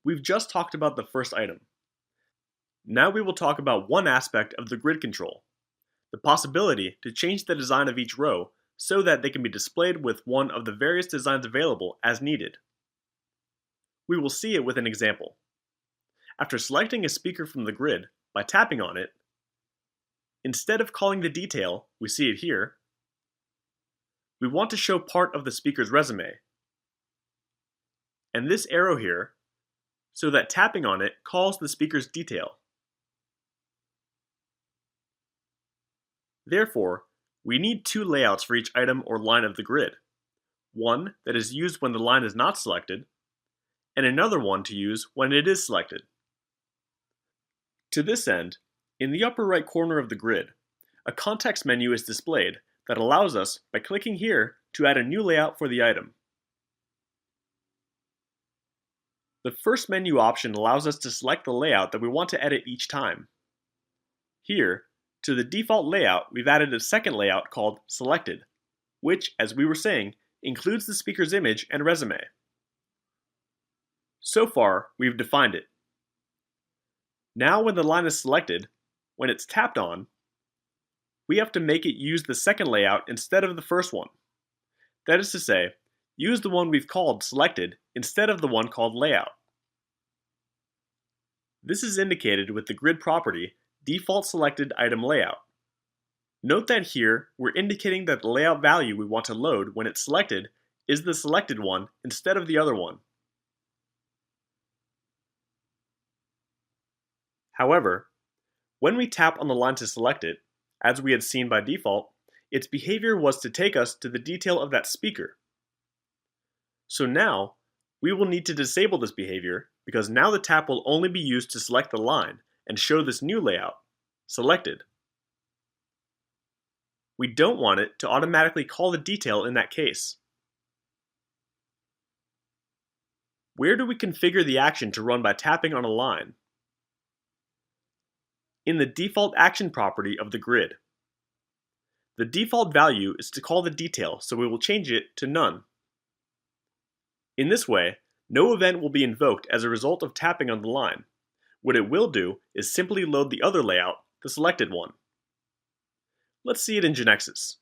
We've just talked about the first item. Now we will talk about one aspect of the grid control, the possibility to change the design of each row so that they can be displayed with one of the various designs available as needed. We will see it with an example. After selecting a speaker from the grid by tapping on it, instead of calling the detail, we see it here, we want to show part of the speaker's resume, and this arrow here, so that tapping on it calls the speaker's detail. Therefore, we need two layouts for each item or line of the grid. One that is used when the line is not selected, and another one to use when it is selected. To this end, in the upper right corner of the grid, a context menu is displayed that allows us, by clicking here, to add a new layout for the item. The first menu option allows us to select the layout that we want to edit each time. Here, to the default layout, we've added a second layout called Selected, which, as we were saying, includes the speaker's image and resume. So far, we've defined it. Now when the line is selected, when it's tapped on, we have to make it use the second layout instead of the first one. That is to say, use the one we've called Selected instead of the one called Layout. This is indicated with the grid property Default Selected Item Layout. Note that here we're indicating that the layout value we want to load when it's selected is the selected one instead of the other one. However, when we tap on the line to select it, as we had seen by default, its behavior was to take us to the detail of that speaker. So now, we will need to disable this behavior because now the tap will only be used to select the line and show this new layout, Selected. We don't want it to automatically call the detail in that case. Where do we configure the action to run by tapping on a line? In the default action property of the grid. The default value is to call the detail, so we will change it to none. In this way, no event will be invoked as a result of tapping on the line. What it will do is simply load the other layout, the selected one. Let's see it in GeneXus.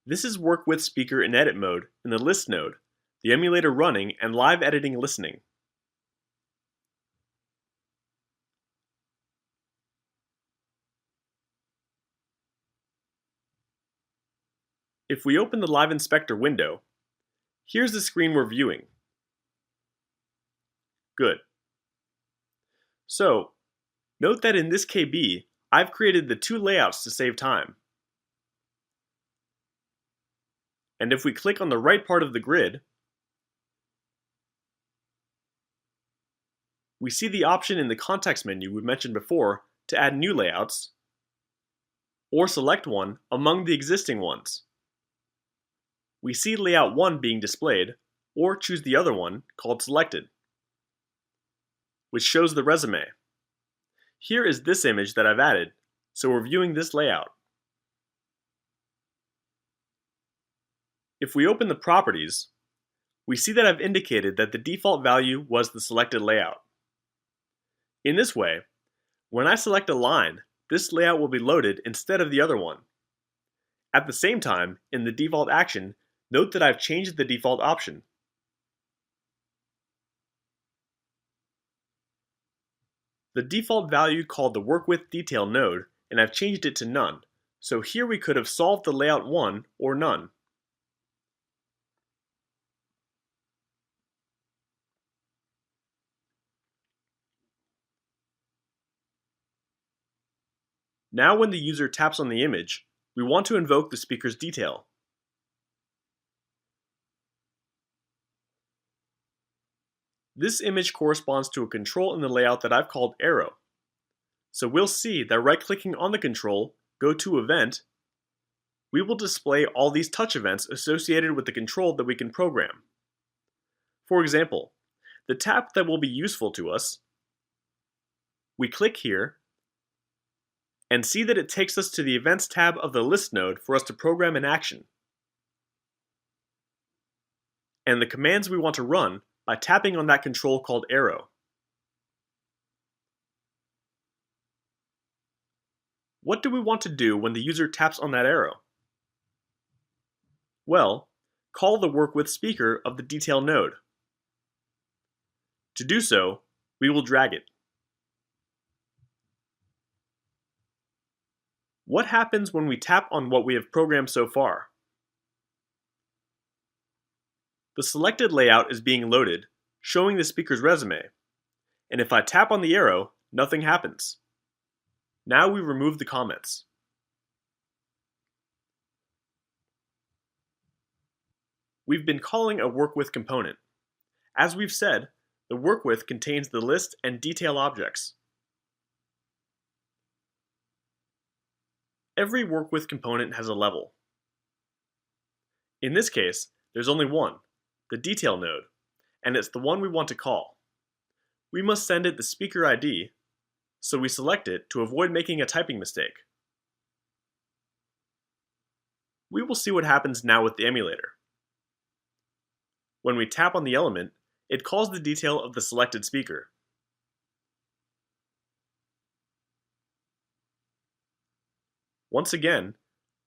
This is Work With Speaker in Edit mode in the List node, the emulator running and live editing listening. If we open the Live Inspector window, here's the screen we're viewing. Good. So, note that in this KB, I've created the two layouts to save time. And if we click on the right part of the grid, we see the option in the context menu we mentioned before to add new layouts, or select one among the existing ones. We see layout 1 being displayed, or choose the other one, called Selected, which shows the resume. Here is this image that I've added, so we're viewing this layout. If we open the properties, we see that I've indicated that the default value was the selected layout. In this way, when I select a line, this layout will be loaded instead of the other one. At the same time, in the default action, note that I've changed the default option. The default value called the Work With Detail node, and I've changed it to none, so here we could have solved the layout 1 or none. Now when the user taps on the image, we want to invoke the speaker's detail. This image corresponds to a control in the layout that I've called Arrow. So we'll see that right-clicking on the control, go to Event, we will display all these touch events associated with the control that we can program. For example, the tap that will be useful to us, we click here, and see that it takes us to the Events tab of the List node for us to program an action. And the commands we want to run, by tapping on that control called arrow. What do we want to do when the user taps on that arrow? Well, call the Work With speaker of the Detail node. To do so, we will drag it. What happens when we tap on what we have programmed so far? The selected layout is being loaded, showing the speaker's resume, and if I tap on the arrow, nothing happens. Now we remove the comments. We've been calling a Work With component. As we've said, the Work With contains the list and detail objects. Every Work With component has a level. In this case, there's only one, the Detail node, and it's the one we want to call. We must send it the speaker ID, so we select it to avoid making a typing mistake. We will see what happens now with the emulator. When we tap on the element, it calls the detail of the selected speaker. Once again,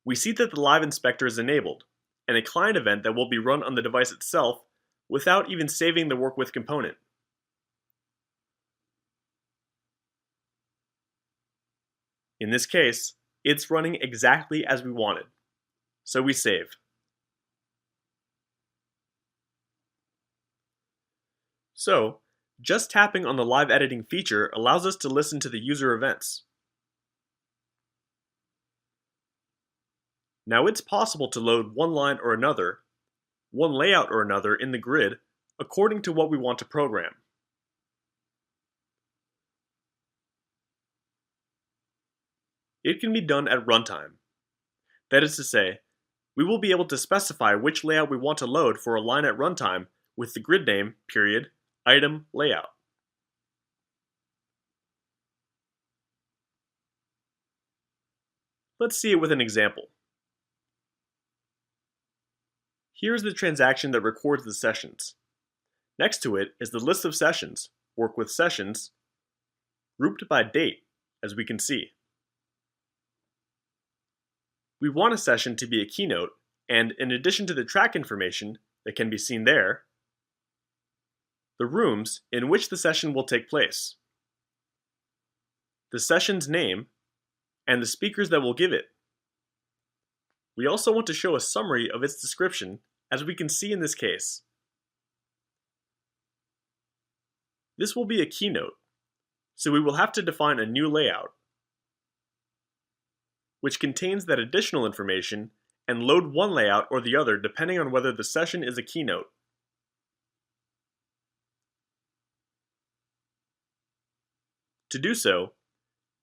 we see that the live inspector is enabled, and a client event that will be run on the device itself without even saving the Work With component. In this case, it's running exactly as we wanted, so we save. So, just tapping on the live editing feature allows us to listen to the user events. Now it's possible to load one line or another, one layout or another in the grid according to what we want to program. It can be done at runtime. That is to say, we will be able to specify which layout we want to load for a line at runtime with the grid name, period, item, layout. Let's see it with an example. Here's the transaction that records the sessions. Next to it is the list of sessions, Work With sessions, grouped by date, as we can see. We want a session to be a keynote, and in addition to the track information that can be seen there, the rooms in which the session will take place, the session's name, and the speakers that will give it. We also want to show a summary of its description, as we can see in this case. This will be a keynote, so we will have to define a new layout, which contains that additional information, and load one layout or the other depending on whether the session is a keynote. To do so,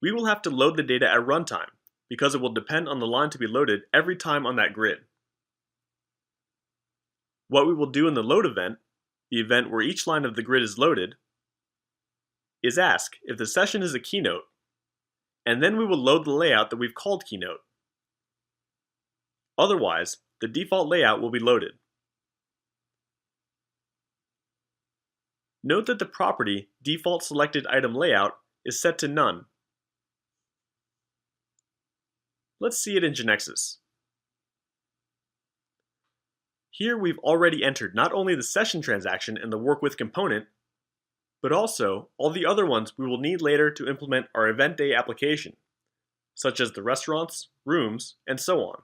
we will have to load the data at runtime, because it will depend on the line to be loaded every time on that grid. What we will do in the load event, the event where each line of the grid is loaded, is ask if the session is a keynote, and then we will load the layout that we've called keynote. Otherwise, the default layout will be loaded. Note that the property default selected item layout is set to none. Let's see it in GeneXus. Here we've already entered not only the session transaction and the Work With component, but also all the other ones we will need later to implement our event day application, such as the restaurants, rooms, and so on.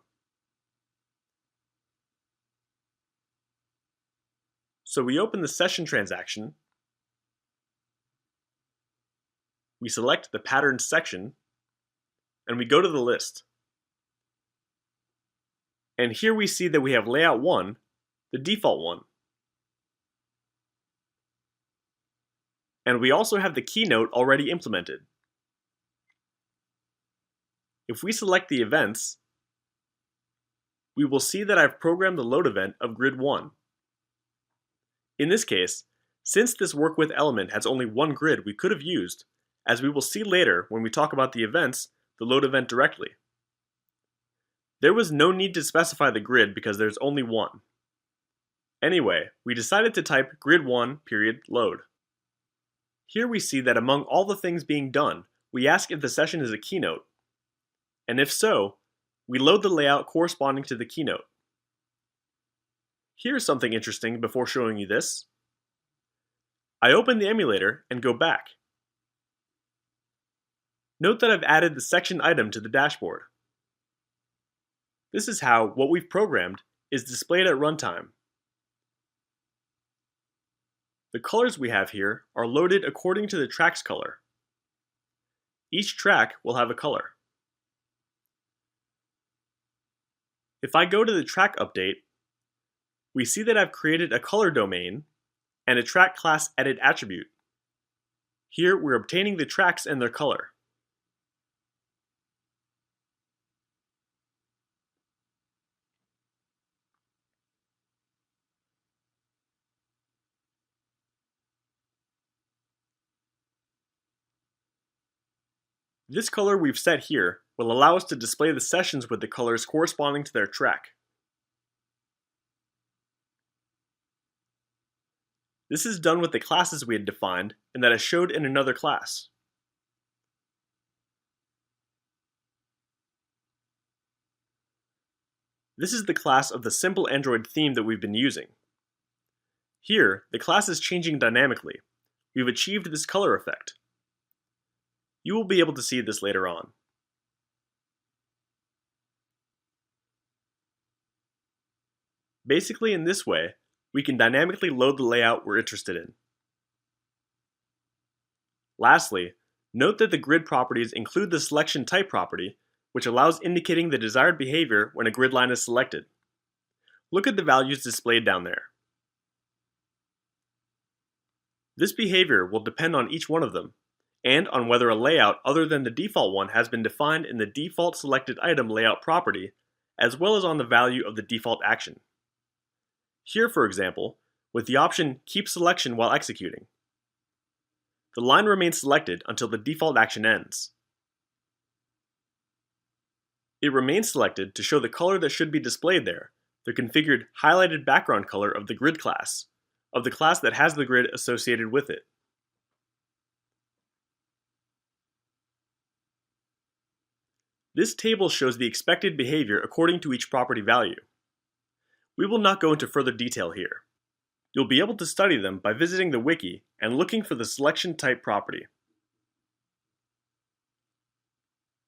So we open the session transaction, we select the Patterns section, and we go to the list. And here we see that we have layout 1, the default one. And we also have the keynote already implemented. If we select the events, we will see that I've programmed the load event of grid 1. In this case, since this Work With element has only one grid we could have used, as we will see later when we talk about the events, the load event directly. There was no need to specify the grid because there's only one. Anyway, we decided to type grid1 period load. Here we see that among all the things being done, we ask if the session is a keynote. And if so, we load the layout corresponding to the keynote. Here's something interesting before showing you this. I open the emulator and go back. Note that I've added the section item to the dashboard. This is how what we've programmed is displayed at runtime. The colors we have here are loaded according to the track's color. Each track will have a color. If I go to the track update, we see that I've created a color domain and a track class edit attribute. Here we're obtaining the tracks and their color. This color we've set here will allow us to display the sessions with the colors corresponding to their track. This is done with the classes we had defined and that is showed in another class. This is the class of the simple Android theme that we've been using. Here, the class is changing dynamically. We've achieved this color effect. You will be able to see this later on. Basically, in this way, we can dynamically load the layout we're interested in. Lastly, note that the grid properties include the selection type property, which allows indicating the desired behavior when a grid line is selected. Look at the values displayed down there. This behavior will depend on each one of them, and on whether a layout other than the default one has been defined in the default selected item layout property, as well as on the value of the default action. Here, for example, with the option Keep Selection while executing. The line remains selected until the default action ends. It remains selected to show the color that should be displayed there, the configured highlighted background color of the grid class, of the class that has the grid associated with it. This table shows the expected behavior according to each property value. We will not go into further detail here. You'll be able to study them by visiting the wiki and looking for the selection type property.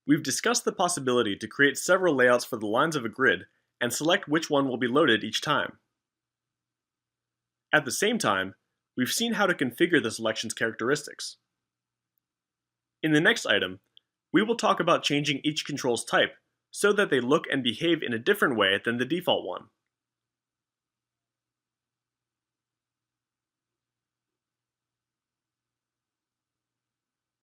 We've discussed the possibility to create several layouts for the lines of a grid and select which one will be loaded each time. At the same time, we've seen how to configure the selection's characteristics. In the next item, we will talk about changing each control's type so that they look and behave in a different way than the default one.